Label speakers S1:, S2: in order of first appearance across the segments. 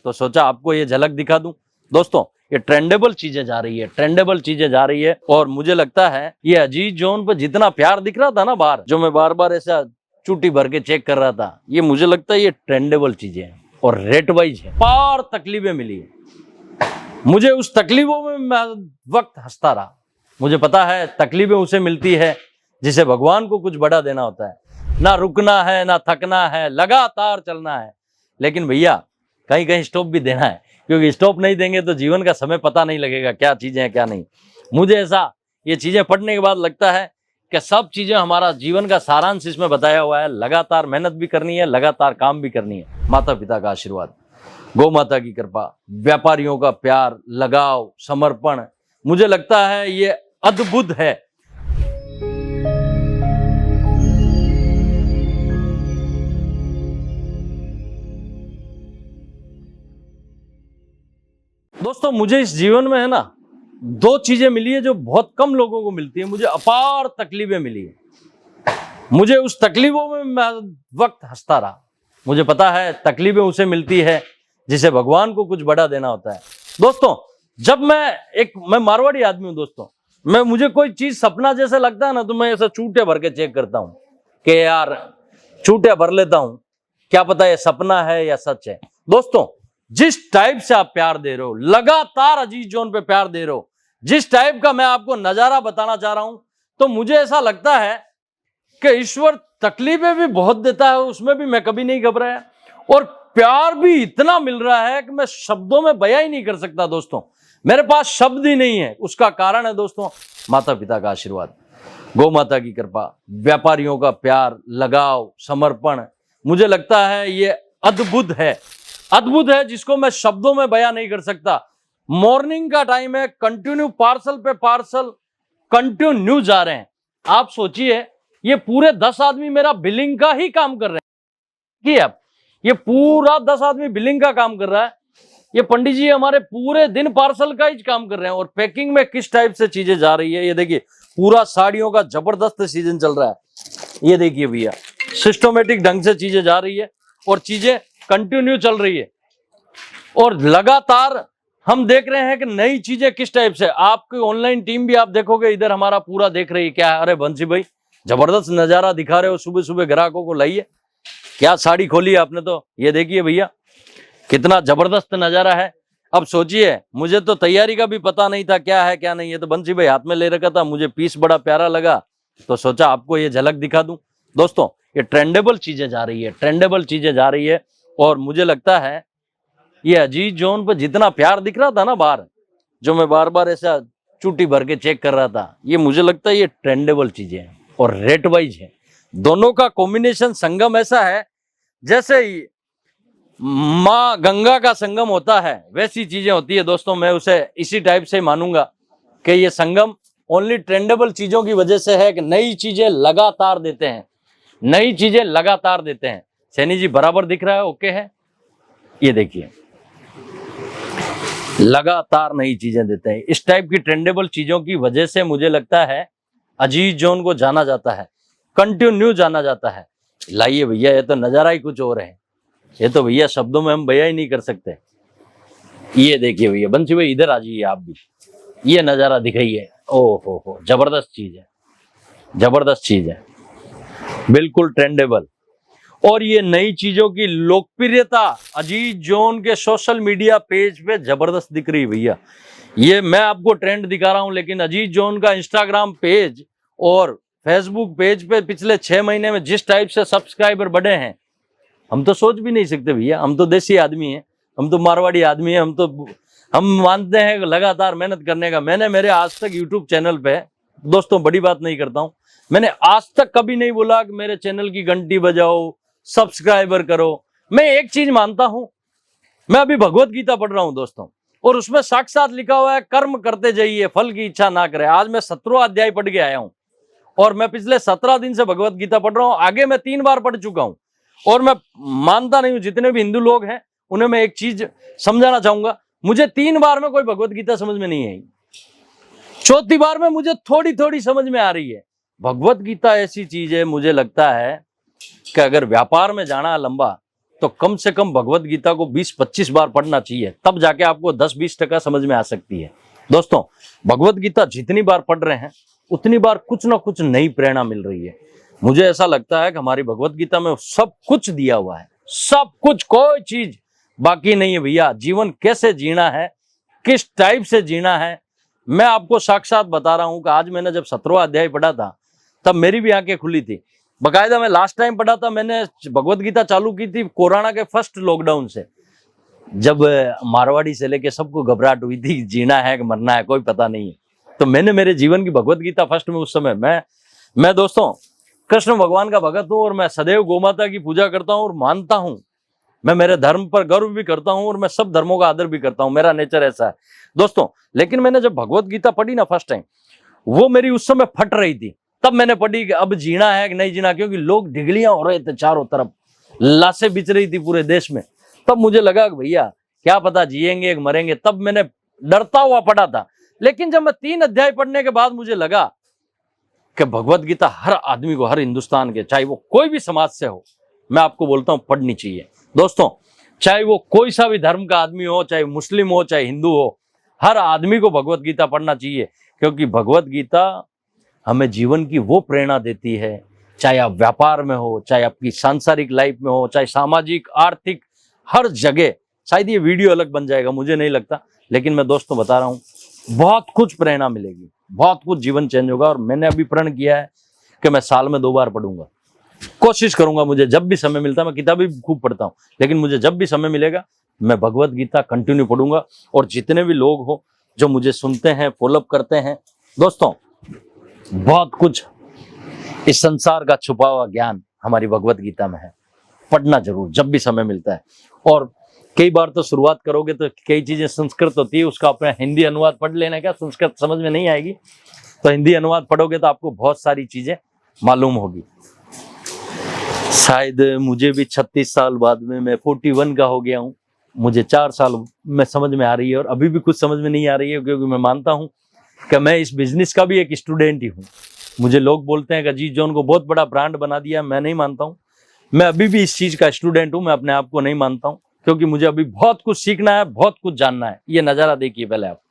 S1: तो सोचा आपको ये झलक दिखा दूं। दोस्तों ये ट्रेंडेबल चीजें जा रही है, ट्रेंडेबल चीजें जा रही है, और मुझे लगता है ये अजीज जोन पर जितना प्यार दिख रहा था ना बाहर, जो मैं बार बार ऐसा चूटी भर के चेक कर रहा था, ये मुझे लगता है ये ट्रेंडेबल चीजें हैं और रेट वाइज है। पार तकलीफें मिली है मुझे, उस तकलीफों में मैं वक्त हंसता रहा। मुझे पता है तकलीफें उसे मिलती है जिसे भगवान को कुछ बड़ा देना होता है। ना रुकना है, ना थकना है, लगातार चलना है। लेकिन भैया कहीं कहीं स्टॉप भी देना है, क्योंकि स्टॉप नहीं देंगे तो जीवन का समय पता नहीं लगेगा क्या चीजें हैं क्या नहीं। मुझे ऐसा ये चीजें पढ़ने के बाद लगता है कि सब चीजें हमारा जीवन का सारांश इसमें बताया हुआ है। लगातार मेहनत भी करनी है, लगातार काम भी करनी है। माता पिता का आशीर्वाद, गौ माता की कृपा, व्यापारियों का प्यार, लगाव, समर्पण, मुझे लगता है ये अद्भुत है। दोस्तों मुझे इस जीवन में है ना दो चीजें मिली है जो बहुत कम लोगों को मिलती है। मुझे अपार तकलीफें मिली है, मुझे उस तकलीफों में मैं वक्त हंसता रहा। मुझे पता है तकलीफें उसे मिलती है जिसे भगवान को कुछ बड़ा देना होता है। दोस्तों जब मैं मारवाड़ी आदमी हूं दोस्तों, मुझे कोई चीज सपना जैसे लगता है ना तो मैं ऐसा चूटे भर के चेक करता हूं कि यार चूटे भर लेता हूं, क्या पता ये सपना है या सच है। दोस्तों जिस टाइप से आप प्यार दे रहे हो, लगातार अजीज जोन पे प्यार दे रहे हो, जिस टाइप का मैं आपको नजारा बताना चाह रहा हूं, तो मुझे ऐसा लगता है कि ईश्वर तकलीफें भी बहुत देता है, उसमें भी मैं कभी नहीं घबराया, और प्यार भी इतना मिल रहा है कि मैं शब्दों में बयां ही नहीं कर सकता। दोस्तों मेरे पास शब्द ही नहीं है। उसका कारण है दोस्तों माता पिता का आशीर्वाद, गौ माता की कृपा, व्यापारियों का प्यार, लगाव, समर्पण, मुझे लगता है ये अद्भुत है। अद्भुत है जिसको मैं शब्दों में बयां नहीं कर सकता। मॉर्निंग का टाइम है, कंटिन्यू पार्सल पे पार्सल कंटिन्यू जा रहे हैं। आप सोचिए ये पूरे 10 आदमी मेरा बिलिंग का ही काम कर रहे हैं कि अब ये पूरा 10 आदमी बिलिंग का काम कर रहा है। ये पंडित जी हमारे पूरे दिन पार्सल का ही काम कर रहे हैं। और पैकिंग में किस टाइप से चीजें जा रही है ये देखिए, पूरा साड़ियों का जबरदस्त सीजन चल रहा है। ये देखिए भैया सिस्टमेटिक ढंग से चीजें जा रही है और चीजें कंटिन्यू चल रही है, और लगातार हम देख रहे हैं कि नई चीजें किस टाइप से। आपकी ऑनलाइन टीम भी आप देखोगे इधर हमारा पूरा देख रही है। क्या है, अरे बंसी भाई जबरदस्त नजारा दिखा रहे हो, सुबह सुबह ग्राहकों को लाइए, क्या साड़ी खोली आपने। तो ये देखिए भैया कितना जबरदस्त नजारा है। अब सोचिए मुझे तो तैयारी का भी पता नहीं था क्या है क्या नहीं है, तो बंसी भाई हाथ में ले रखा था, मुझे पीस बड़ा प्यारा लगा तो सोचा आपको ये झलक दिखा दूं। दोस्तों ये ट्रेंडेबल चीजें जा रही है, ट्रेंडेबल चीजें जा रही है, और मुझे लगता है ये अजीज जोन पर जितना प्यार दिख रहा था ना बाहर, जो मैं बार बार ऐसा चूटी भर के चेक कर रहा था, ये मुझे लगता है ये ट्रेंडेबल चीजें हैं और रेट वाइज है। दोनों का कॉम्बिनेशन संगम ऐसा है जैसे ही माँ गंगा का संगम होता है वैसी चीजें होती है। दोस्तों मैं उसे इसी टाइप से मानूंगा कि ये संगम ओनली ट्रेंडेबल चीजों की वजह से है कि नई चीजें लगातार देते हैं, नई चीजें लगातार देते हैं। सैनी जी बराबर दिख रहा है, ओके है। ये देखिए लगातार नई चीजें देते हैं। इस टाइप की ट्रेंडेबल चीजों की वजह से मुझे लगता है अजीज जोन को जाना जाता है, कंटिन्यू जाना जाता है। लाइए भैया ये तो नजारा ही कुछ और है, ये तो भैया शब्दों में हम बयां ही नहीं कर सकते। ये देखिए भैया बंसी भाई इधर आ जाइए आप भी, ये नजारा दिखाइए। ओहो हो जबरदस्त चीज है, जबरदस्त चीज है, बिल्कुल ट्रेंडेबल। और ये नई चीजों की लोकप्रियता अजीज जोन के सोशल मीडिया पेज पे जबरदस्त दिख रही है भैया। ये मैं आपको ट्रेंड दिखा रहा हूं, लेकिन अजीज जोन का इंस्टाग्राम पेज और फेसबुक पेज पे पिछले 6 महीने में जिस टाइप से सब्सक्राइबर बढ़े हैं हम तो सोच भी नहीं सकते भैया। हम तो देसी आदमी हैं, हम तो मारवाड़ी आदमी हैं, हम मानते हैं लगातार मेहनत करने का। मैंने मेरे आज तक यूट्यूब चैनल पे, दोस्तों बड़ी बात नहीं करता हूं, मैंने आज तक कभी नहीं बोला कि मेरे चैनल की घंटी बजाओ, सब्सक्राइबर करो। मैं एक चीज मानता हूं, मैं अभी भगवत गीता पढ़ रहा हूं दोस्तों, और उसमें साक्षात लिखा हुआ है कर्म करते जाइए फल की इच्छा ना करे। आज मैं 17वां अध्याय पढ़ के आया हूं, और मैं पिछले 17 दिन से भगवत गीता पढ़ रहा हूं। आगे मैं 3 बार पढ़ चुका हूं, और मैं मानता नहीं हूं, जितने भी हिंदू लोग हैं उन्हें मैं एक चीज समझाना चाहूंगा, मुझे 3 बार में कोई भगवत गीता समझ में नहीं आई, 4थी बार में मुझे थोड़ी थोड़ी समझ में आ रही है। भगवत गीता ऐसी चीज है, मुझे लगता है कि अगर व्यापार में जाना लंबा तो कम से कम भगवत गीता को 20-25 बार पढ़ना चाहिए, तब जाके आपको 10-20% समझ में आ सकती है। दोस्तों, भगवत गीता जितनी बार पढ़ रहे हैं उतनी बार कुछ ना कुछ नई प्रेरणा मिल रही है। मुझे ऐसा लगता है कि हमारी भगवत गीता में सब कुछ दिया हुआ है, सब कुछ, कोई चीज बाकी नहीं है भैया। जीवन कैसे जीना है, किस टाइप से जीना है, मैं आपको साक्षात बता रहा हूं कि आज मैंने जब 17वां अध्याय पढ़ा था तब मेरी भी आंखें खुली थी। बकायदा मैं लास्ट टाइम पढ़ा था, मैंने भगवत गीता चालू की थी कोरोना के फर्स्ट लॉकडाउन से, जब मारवाड़ी से लेके सबको घबराहट हुई थी, जीना है कि मरना है कोई पता नहीं है। तो मैंने मेरे जीवन की भगवत गीता फर्स्ट में उस समय मैं दोस्तों कृष्ण भगवान का भगत हूं और मैं सदैव गोमाता की पूजा करता हूं और मानता हूं, मैं मेरे धर्म पर गर्व भी करता हूं और मैं सब धर्मों का आदर भी करता हूं, मेरा नेचर ऐसा है दोस्तों। लेकिन मैंने जब भगवत गीता पढ़ी ना फर्स्ट टाइम, वो मेरी उस समय फट रही थी, तब मैंने पढ़ी कि अब जीना है कि नहीं जीना, क्योंकि लोग ढिगलियां हो रहे थे चारों तरफ, लाशें बिछ रही थी पूरे देश में। तब मुझे लगा कि भैया क्या पता जिएंगे कि मरेंगे, तब मैंने डरता हुआ पढ़ा था। लेकिन जब मैं 3 अध्याय पढ़ने के बाद मुझे लगा कि भगवत गीता हर आदमी को, हर हिंदुस्तान के, चाहे वो कोई भी समाज से हो, मैं आपको बोलता हूं पढ़नी चाहिए दोस्तों। चाहे वो कोई सा भी धर्म का आदमी हो, चाहे मुस्लिम हो चाहे हिंदू हो, हर आदमी को भगवत गीता पढ़ना चाहिए, क्योंकि भगवत गीता हमें जीवन की वो प्रेरणा देती है। चाहे आप व्यापार में हो, चाहे आपकी सांसारिक लाइफ में हो, चाहे सामाजिक आर्थिक, हर जगह। शायद ये वीडियो अलग बन जाएगा, मुझे नहीं लगता, लेकिन मैं दोस्तों बता रहा हूँ बहुत कुछ प्रेरणा मिलेगी, बहुत कुछ जीवन चेंज होगा। और मैंने अभी प्रण किया है कि मैं साल में 2 बार पढ़ूंगा, कोशिश करूंगा, मुझे जब भी समय मिलता है, मैं किताबें भी खूब पढ़ता हूँ, लेकिन मुझे जब भी समय मिलेगा मैं भगवत गीता कंटिन्यू पढ़ूंगा। और जितने भी लोग हो जो मुझे सुनते हैं, फॉलोअप करते हैं, दोस्तों बहुत कुछ इस संसार का छुपा हुआ ज्ञान हमारी भगवत गीता में है, पढ़ना जरूर जब भी समय मिलता है। और कई बार तो शुरुआत करोगे तो कई चीजें संस्कृत होती है, उसका अपना हिंदी अनुवाद पढ़ लेने का, संस्कृत समझ में नहीं आएगी तो हिंदी अनुवाद पढ़ोगे तो आपको बहुत सारी चीजें मालूम होगी। शायद मुझे भी 36 साल बाद में, मैं 41 का हो गया हूँ, मुझे 4 साल में समझ में आ रही है और अभी भी कुछ समझ में नहीं आ रही है, क्योंकि मैं मानता हूँ कि मैं इस बिजनेस का भी एक स्टूडेंट ही हूँ। मुझे लोग बोलते हैं कि अजीत जॉन को बहुत बड़ा ब्रांड बना दिया, मैं नहीं मानता हूँ, मैं अभी भी इस चीज का स्टूडेंट हूँ, मैं अपने आप को नहीं मानता हूँ, क्योंकि मुझे अभी बहुत कुछ सीखना है, बहुत कुछ जानना है। ये नजारा देखिए पहले आप,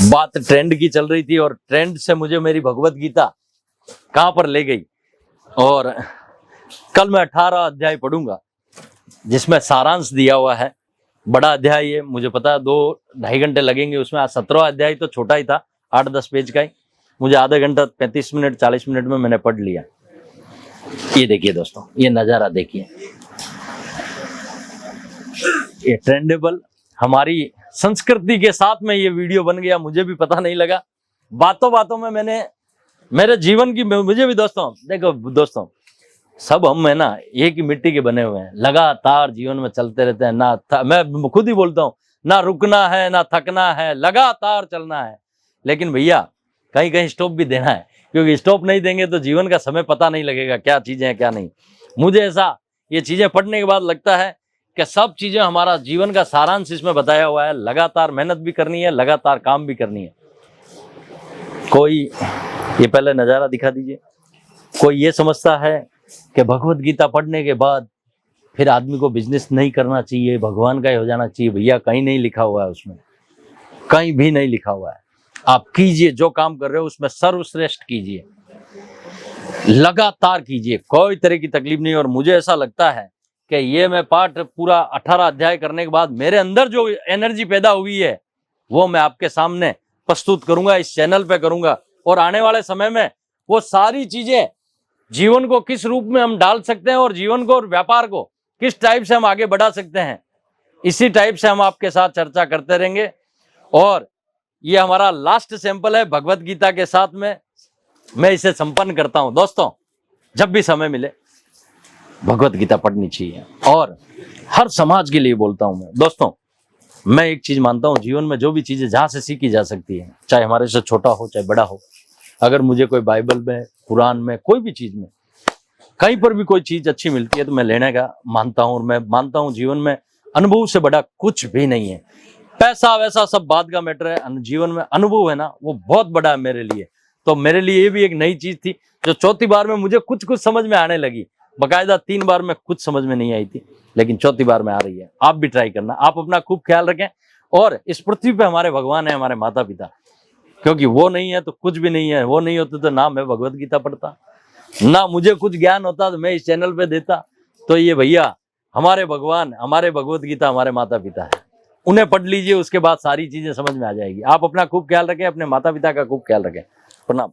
S1: बात ट्रेंड की चल रही थी और ट्रेंड से मुझे मेरी भगवत गीता कहां पर ले गई। और कल मैं 18 अध्याय पढ़ूंगा जिसमें सारांश दिया हुआ है, बड़ा अध्याय है, मुझे पता है 2-2.5 घंटे लगेंगे उसमें। आज 17वां अध्याय तो छोटा ही था, 8-10 पेज का ही, मुझे आधा घंटा 35 मिनट 40 मिनट में मैंने पढ़ लिया। ये देखिए दोस्तों, ये नजारा देखिए, ये ट्रेंडेबल हमारी संस्कृति के साथ में ये वीडियो बन गया, मुझे भी पता नहीं लगा। बातों बातों में मैंने मेरे जीवन की, मुझे भी दोस्तों, देखो दोस्तों, सब हम है ना एक ही मिट्टी के बने हुए हैं, लगातार जीवन में चलते रहते हैं ना, मैं खुद ही बोलता हूँ, ना रुकना है ना थकना है, लगातार चलना है। लेकिन भैया कहीं कहीं स्टॉप भी देना है, क्योंकि स्टॉप नहीं देंगे तो जीवन का समय पता नहीं लगेगा, क्या चीजें हैं क्या नहीं। मुझे ऐसा ये चीजें पढ़ने के बाद लगता है कि सब चीजें, हमारा जीवन का सारांश इसमें बताया हुआ है। लगातार मेहनत भी करनी है, लगातार काम भी करनी है। कोई, ये पहले नजारा दिखा दीजिए, कोई ये समझता है कि भगवत गीता पढ़ने के बाद फिर आदमी को बिजनेस नहीं करना चाहिए, भगवान का ही हो जाना चाहिए। भैया कहीं नहीं लिखा हुआ है, उसमें कहीं भी नहीं लिखा हुआ है। आप कीजिए, जो काम कर रहे हो उसमें सर्वश्रेष्ठ कीजिए, लगातार कीजिए, कोई तरह की तकलीफ नहीं। और मुझे ऐसा लगता है कि ये मैं पाठ पूरा 18 अध्याय करने के बाद मेरे अंदर जो एनर्जी पैदा हुई है वो मैं आपके सामने प्रस्तुत करूंगा, इस चैनल पे करूंगा। और आने वाले समय में वो सारी चीजें, जीवन को किस रूप में हम डाल सकते हैं और जीवन को और व्यापार को किस टाइप से हम आगे बढ़ा सकते हैं, इसी टाइप से हम आपके साथ चर्चा करते रहेंगे। और ये हमारा लास्ट सैंपल है भगवत गीता के साथ में मैं इसे संपन्न करता हूं। दोस्तों जब भी समय मिले भगवत गीता पढ़नी चाहिए, और हर समाज के लिए बोलता हूं मैं। दोस्तों मैं एक चीज मानता हूं, जीवन में जो भी चीजें जहां से सीखी जा सकती है, चाहे हमारे से छोटा हो चाहे बड़ा हो, अगर मुझे कोई बाइबल में, कुरान में, कोई भी चीज में, कहीं पर भी कोई चीज अच्छी मिलती है तो मैं लेने का मानता हूं। और मैं मानता हूं जीवन में अनुभव से बड़ा कुछ भी नहीं है। पैसा वैसा सब बात का मैटर है, जीवन में अनुभव है ना, वो बहुत बड़ा है मेरे लिए। तो मेरे लिए ये भी एक नई चीज थी जो चौथी बार में मुझे कुछ कुछ समझ में आने लगी। बकायदा 3 बार में कुछ समझ में नहीं आई थी, लेकिन चौथी बार में आ रही है। आप भी ट्राई करना। आप अपना खूब ख्याल रखें। और इस पृथ्वी पे हमारे भगवान है, हमारे माता पिता, क्योंकि वो नहीं है तो कुछ भी नहीं है। वो नहीं होते तो ना मैं भगवत गीता पढ़ता, ना मुझे कुछ ज्ञान होता तो मैं इस चैनल पे देता। तो ये भैया हमारे भगवान, हमारे भगवत गीता, हमारे माता पिता है, उन्हें पढ़ लीजिए, उसके बाद सारी चीजें समझ में आ जाएगी। आप अपना खूब ख्याल रखें, अपने माता पिता का खूब ख्याल रखें। प्रणाम।